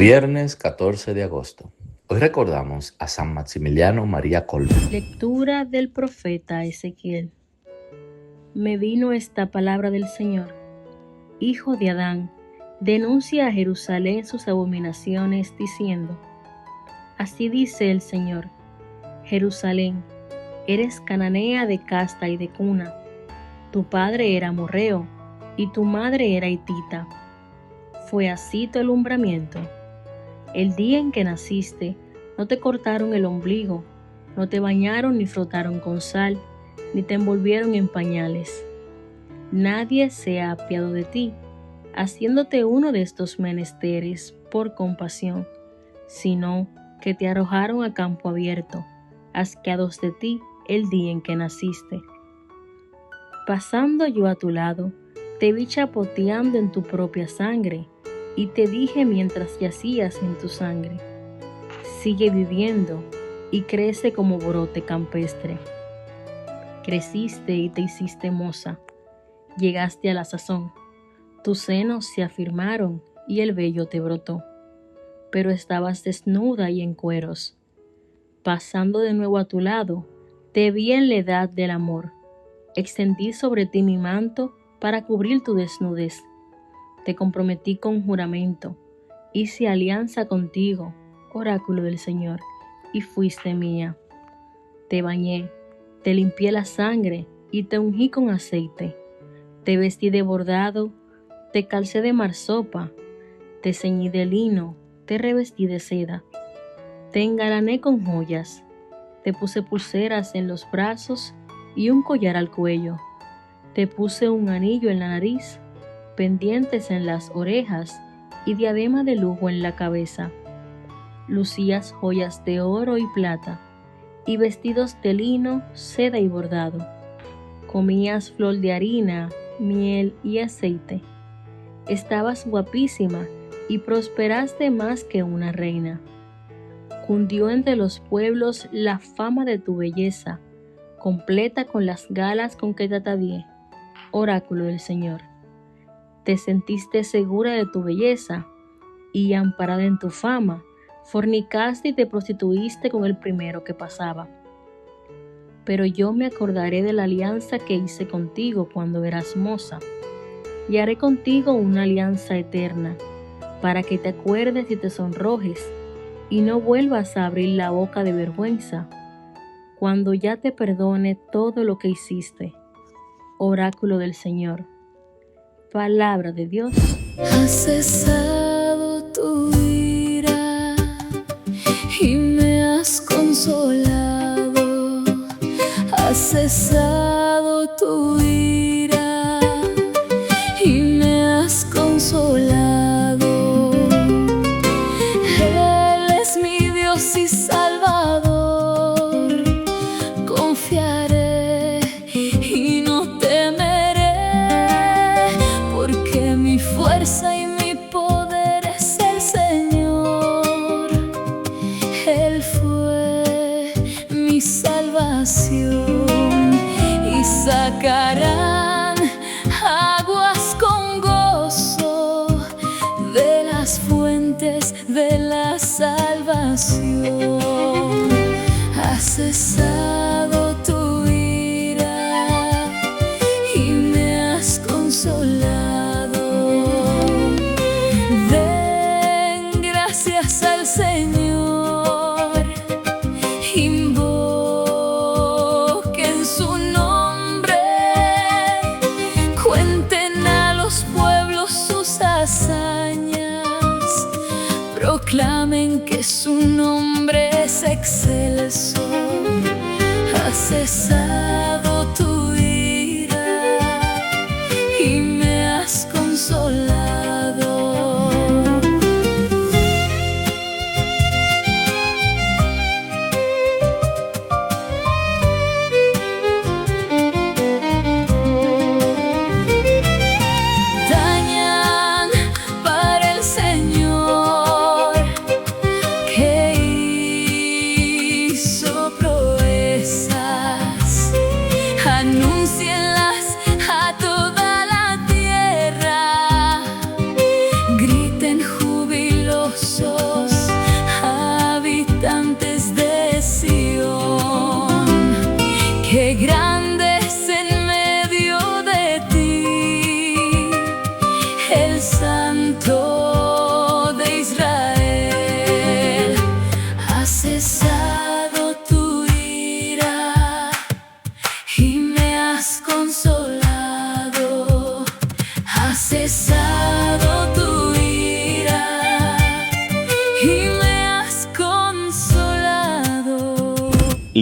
Viernes 14 de agosto. Hoy recordamos a San Maximiliano María Kolbe. Lectura del profeta Ezequiel. Me vino esta palabra del Señor. Hijo de Adán, denuncia a Jerusalén sus abominaciones, diciendo: Así dice el Señor: Jerusalén, eres cananea de casta y de cuna. Tu padre era amorreo y tu madre era hitita. Fue así tu alumbramiento. El día en que naciste, no te cortaron el ombligo, no te bañaron ni frotaron con sal, ni te envolvieron en pañales. Nadie se ha apiadado de ti, haciéndote uno de estos menesteres por compasión, sino que te arrojaron a campo abierto, asqueados de ti el día en que naciste. Pasando yo a tu lado, te vi chapoteando en tu propia sangre, y te dije mientras yacías en tu sangre: sigue viviendo y crece como brote campestre. Creciste y te hiciste moza, llegaste a la sazón, tus senos se afirmaron y el vello te brotó, pero estabas desnuda y en cueros. Pasando de nuevo a tu lado, te vi en la edad del amor, extendí sobre ti mi manto para cubrir tu desnudez. Te comprometí con juramento, hice alianza contigo, oráculo del Señor, y fuiste mía. Te bañé, te limpié la sangre y te ungí con aceite. Te vestí de bordado, te calcé de marsopa, te ceñí de lino, te revestí de seda. Te engalané con joyas, te puse pulseras en los brazos y un collar al cuello. Te puse un anillo en la nariz, pendientes en las orejas y diadema de lujo en la cabeza. Lucías joyas de oro y plata, y vestidos de lino, seda y bordado. Comías flor de harina, miel y aceite. Estabas guapísima y prosperaste más que una reina. Cundió entre los pueblos la fama de tu belleza, completa con las galas con que te atavié, oráculo del Señor. Te sentiste segura de tu belleza, y amparada en tu fama, fornicaste y te prostituiste con el primero que pasaba. Pero yo me acordaré de la alianza que hice contigo cuando eras moza, y haré contigo una alianza eterna, para que te acuerdes y te sonrojes, y no vuelvas a abrir la boca de vergüenza, cuando ya te perdone todo lo que hiciste, oráculo del Señor. Palabra de Dios. Has cesado tu ira y me has consolado. Has cesado tu ira y me has consolado. Él es mi Dios y Salvador. Confiaré y no temeré, porque mi fuerza y mi poder es el Señor. Él fue mi salvación, y sacarán aguas con gozo de las fuentes de la salvación. Has cesado tu ira y me has consolado. Den gracias al Señor, invoquen su nombre, cuenten a los pueblos sus hazañas, proclamen que su nombre es excelso. Has cesado tu ira y me has consolado. Dañan para el Señor, que hizo proezas.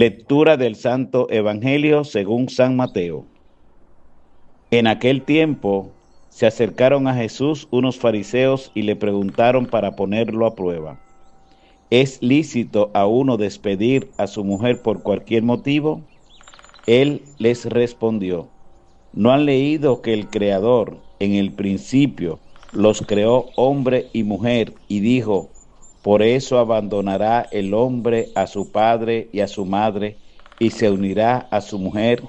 Lectura del Santo Evangelio según San Mateo. En aquel tiempo se acercaron a Jesús unos fariseos y le preguntaron para ponerlo a prueba: ¿es lícito a uno despedir a su mujer por cualquier motivo? Él les respondió: ¿no han leído que el Creador en el principio los creó hombre y mujer y dijo: por eso abandonará el hombre a su padre y a su madre y se unirá a su mujer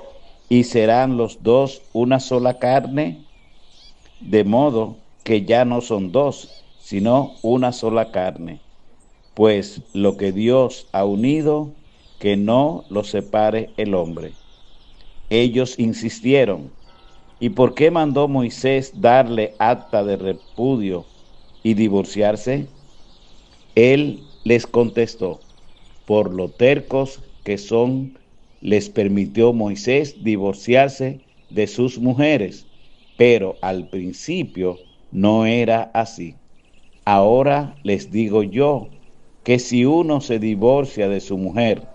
y serán los dos una sola carne? De modo que ya no son dos, sino una sola carne. Pues lo que Dios ha unido, que no lo separe el hombre. Ellos insistieron: ¿y por qué mandó Moisés darle acta de repudio y divorciarse? Él les contestó: por lo tercos que son, les permitió Moisés divorciarse de sus mujeres, pero al principio no era así. Ahora les digo yo que si uno se divorcia de su mujer,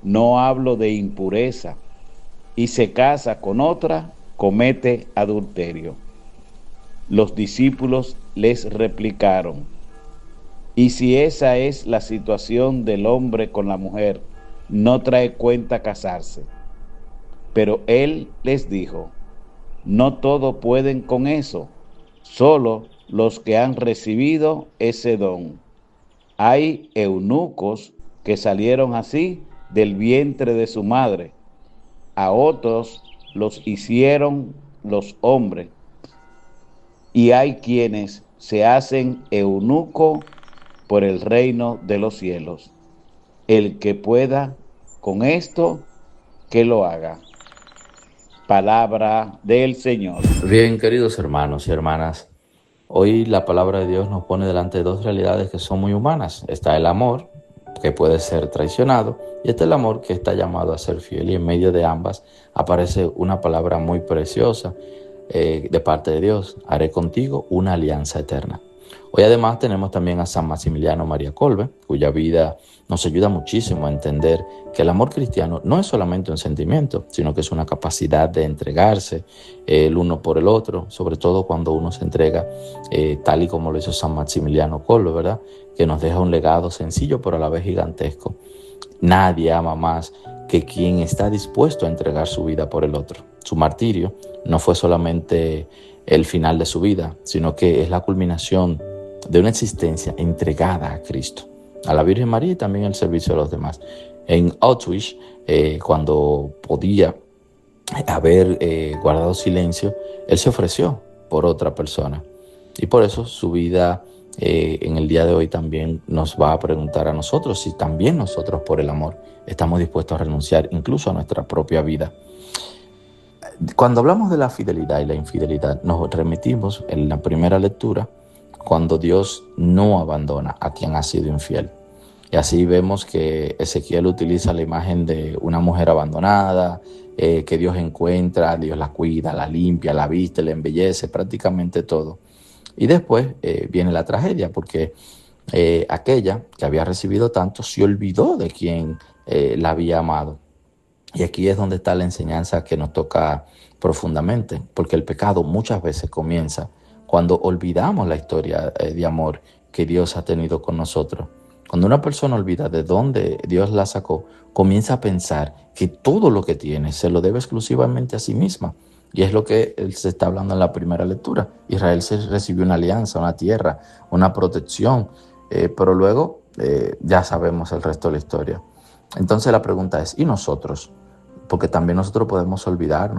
no hablo de impureza, y se casa con otra, comete adulterio. Los discípulos les replicaron: y si esa es la situación del hombre con la mujer, no trae cuenta casarse. Pero él les dijo: no todos pueden con eso, solo los que han recibido ese don. Hay eunucos que salieron así del vientre de su madre, a otros los hicieron los hombres, y hay quienes se hacen eunuco por el reino de los cielos. El que pueda con esto, que lo haga. Palabra del Señor. Bien, queridos hermanos y hermanas, hoy la palabra de Dios nos pone delante de dos realidades que son muy humanas. Está el amor, que puede ser traicionado, y está el amor que está llamado a ser fiel. Y en medio de ambas aparece una palabra muy preciosa de parte de Dios: haré contigo una alianza eterna. Hoy además tenemos también a San Maximiliano María Kolbe, cuya vida nos ayuda muchísimo a entender que el amor cristiano no es solamente un sentimiento, sino que es una capacidad de entregarse el uno por el otro, sobre todo cuando uno se entrega tal y como lo hizo San Maximiliano Kolbe, ¿verdad? Que nos deja un legado sencillo pero a la vez gigantesco. Nadie ama más que quien está dispuesto a entregar su vida por el otro. Su martirio no fue solamente el final de su vida, sino que es la culminación de una existencia entregada a Cristo, a la Virgen María y también al servicio de los demás. En Auschwitz, cuando podía haber guardado silencio, él se ofreció por otra persona. Y por eso su vida en el día de hoy también nos va a preguntar a nosotros si también nosotros por el amor estamos dispuestos a renunciar incluso a nuestra propia vida. Cuando hablamos de la fidelidad y la infidelidad, nos remitimos en la primera lectura cuando Dios no abandona a quien ha sido infiel. Y así vemos que Ezequiel utiliza la imagen de una mujer abandonada, que Dios encuentra, Dios la cuida, la limpia, la viste, la embellece, prácticamente todo. Y después viene la tragedia, porque aquella que había recibido tanto se olvidó de quien la había amado. Y aquí es donde está la enseñanza que nos toca profundamente, porque el pecado muchas veces comienza cuando olvidamos la historia de amor que Dios ha tenido con nosotros. Cuando una persona olvida de dónde Dios la sacó, comienza a pensar que todo lo que tiene se lo debe exclusivamente a sí misma. Y es lo que él se está hablando en la primera lectura. Israel se recibió una alianza, una tierra, una protección, pero luego ya sabemos el resto de la historia. Entonces la pregunta es, ¿y nosotros? Porque también nosotros podemos olvidar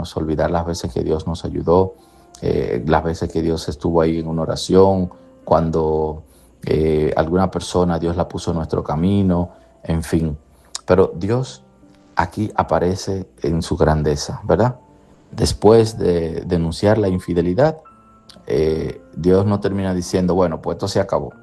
las veces que Dios nos ayudó, las veces que Dios estuvo ahí en una oración, cuando alguna persona Dios la puso en nuestro camino, en fin. Pero Dios aquí aparece en su grandeza, ¿verdad? Después de denunciar la infidelidad, Dios no termina diciendo, bueno, pues esto se acabó.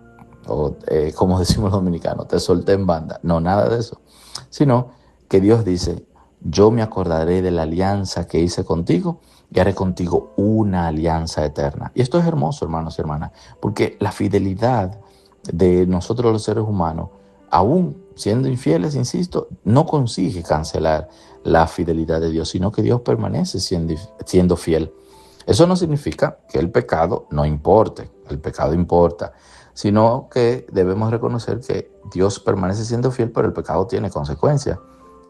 O como decimos los dominicanos, te solté en banda. No, nada de eso. Sino que Dios dice, yo me acordaré de la alianza que hice contigo y haré contigo una alianza eterna. Y esto es hermoso, hermanos y hermanas, porque la fidelidad de nosotros los seres humanos aún siendo infieles, insisto, no consigue cancelar la fidelidad de Dios, sino que Dios permanece siendo fiel. Eso no significa que el pecado no importe, el pecado importa, sino que debemos reconocer que Dios permanece siendo fiel, pero el pecado tiene consecuencias.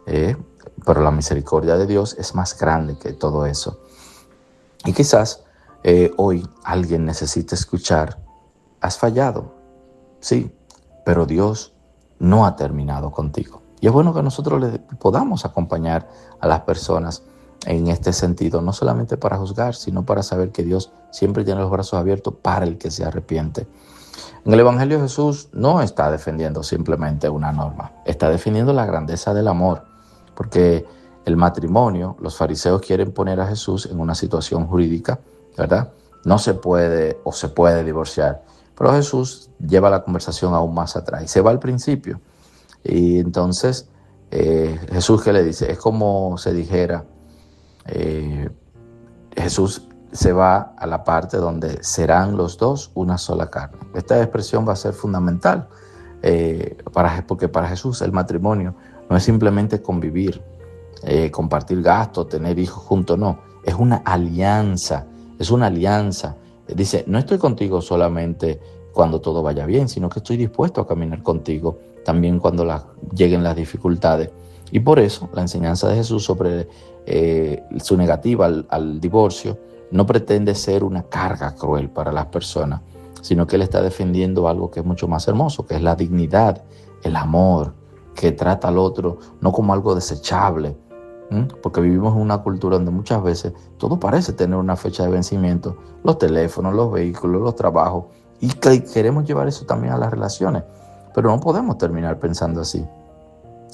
Pero la misericordia de Dios es más grande que todo eso. Y quizás hoy alguien necesite escuchar: has fallado, sí, pero Dios no ha terminado contigo. Y es bueno que nosotros le podamos acompañar a las personas en este sentido, no solamente para juzgar, sino para saber que Dios siempre tiene los brazos abiertos para el que se arrepiente. En el Evangelio Jesús no está defendiendo simplemente una norma, está defendiendo la grandeza del amor, porque el matrimonio, los fariseos quieren poner a Jesús en una situación jurídica, ¿verdad? No se puede o se puede divorciar, pero Jesús lleva la conversación aún más atrás y se va al principio. Y entonces Jesús, ¿qué le dice? Es como se dijera, Jesús se va a la parte donde serán los dos una sola carne. Esta expresión va a ser fundamental porque para Jesús el matrimonio no es simplemente convivir, compartir gastos, tener hijos juntos, no. Es una alianza, es una alianza. Dice, no estoy contigo solamente cuando todo vaya bien, sino que estoy dispuesto a caminar contigo también cuando lleguen las dificultades. Y por eso la enseñanza de Jesús sobre su negativa al divorcio no pretende ser una carga cruel para las personas, sino que Él está defendiendo algo que es mucho más hermoso, que es la dignidad, el amor, que trata al otro no como algo desechable, porque vivimos en una cultura donde muchas veces todo parece tener una fecha de vencimiento, los teléfonos, los vehículos, los trabajos, y queremos llevar eso también a las relaciones, pero no podemos terminar pensando así.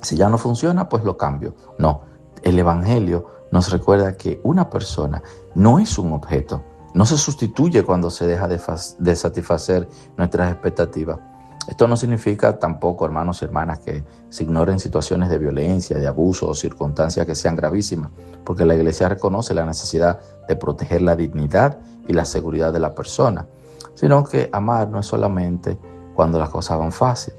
Si ya no funciona, pues lo cambio. No, el Evangelio nos recuerda que una persona no es un objeto, no se sustituye cuando se deja de satisfacer nuestras expectativas. Esto no significa tampoco, hermanos y hermanas, que se ignoren situaciones de violencia, de abuso o circunstancias que sean gravísimas, porque la Iglesia reconoce la necesidad de proteger la dignidad y la seguridad de la persona, sino que amar no es solamente cuando las cosas van fácil,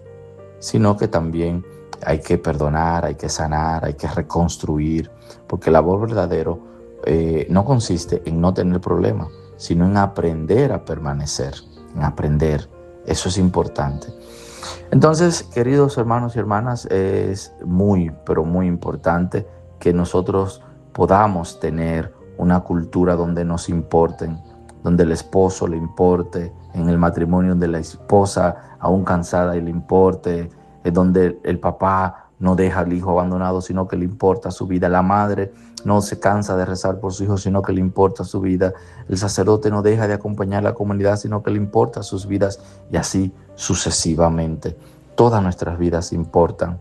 sino que también hay que perdonar, hay que sanar, hay que reconstruir, porque el amor verdadero no consiste en no tener problemas, sino en aprender a permanecer, en aprender. Eso es importante. Entonces, queridos hermanos y hermanas, es muy, pero muy importante que nosotros podamos tener una cultura donde nos importen, donde el esposo le importe, en el matrimonio donde la esposa aún cansada y le importe, donde el papá no deja al hijo abandonado, sino que le importa su vida. La madre no se cansa de rezar por su hijo, sino que le importa su vida. El sacerdote no deja de acompañar a la comunidad, sino que le importa sus vidas, y así sucesivamente. Todas nuestras vidas importan.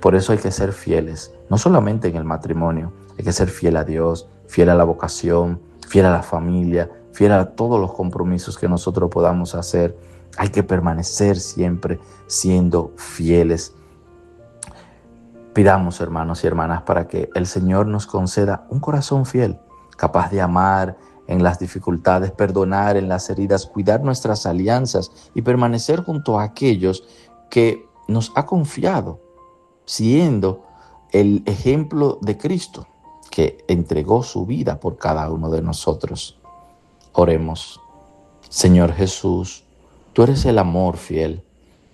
Por eso hay que ser fieles, no solamente en el matrimonio, hay que ser fiel a Dios, fiel a la vocación, fiel a la familia, fiel a todos los compromisos que nosotros podamos hacer. Hay que permanecer siempre siendo fieles. Pidamos, hermanos y hermanas, para que el Señor nos conceda un corazón fiel, capaz de amar en las dificultades, perdonar en las heridas, cuidar nuestras alianzas y permanecer junto a aquellos que nos ha confiado, siendo el ejemplo de Cristo, que entregó su vida por cada uno de nosotros. Oremos. Señor Jesús, tú eres el amor fiel.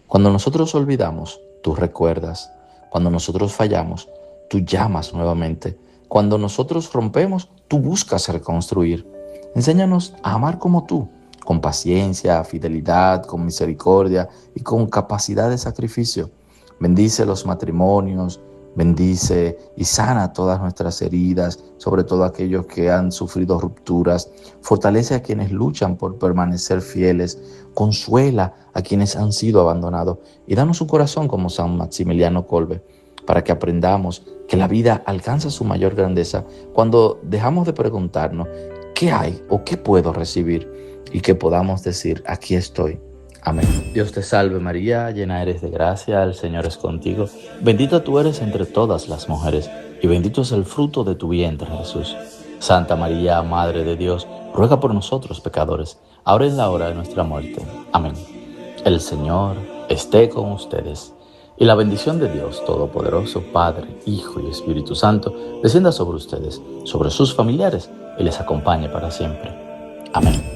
Cuando nosotros olvidamos, tú recuerdas. Cuando nosotros fallamos, tú llamas nuevamente. Cuando nosotros rompemos, tú buscas reconstruir. Enséñanos a amar como tú, con paciencia, fidelidad, con misericordia y con capacidad de sacrificio. Bendice los matrimonios, bendice y sana todas nuestras heridas, sobre todo aquellos que han sufrido rupturas. Fortalece a quienes luchan por permanecer fieles. Consuela a quienes han sido abandonados. Y danos un corazón como San Maximiliano Kolbe, para que aprendamos que la vida alcanza su mayor grandeza cuando dejamos de preguntarnos ¿qué hay o qué puedo recibir? Y que podamos decir, aquí estoy. Amén. Dios te salve María, llena eres de gracia, el Señor es contigo. Bendita tú eres entre todas las mujeres, y bendito es el fruto de tu vientre, Jesús. Santa María, Madre de Dios, ruega por nosotros pecadores, ahora en la hora de nuestra muerte. Amén. El Señor esté con ustedes. Y la bendición de Dios Todopoderoso, Padre, Hijo y Espíritu Santo, descienda sobre ustedes, sobre sus familiares y les acompañe para siempre. Amén.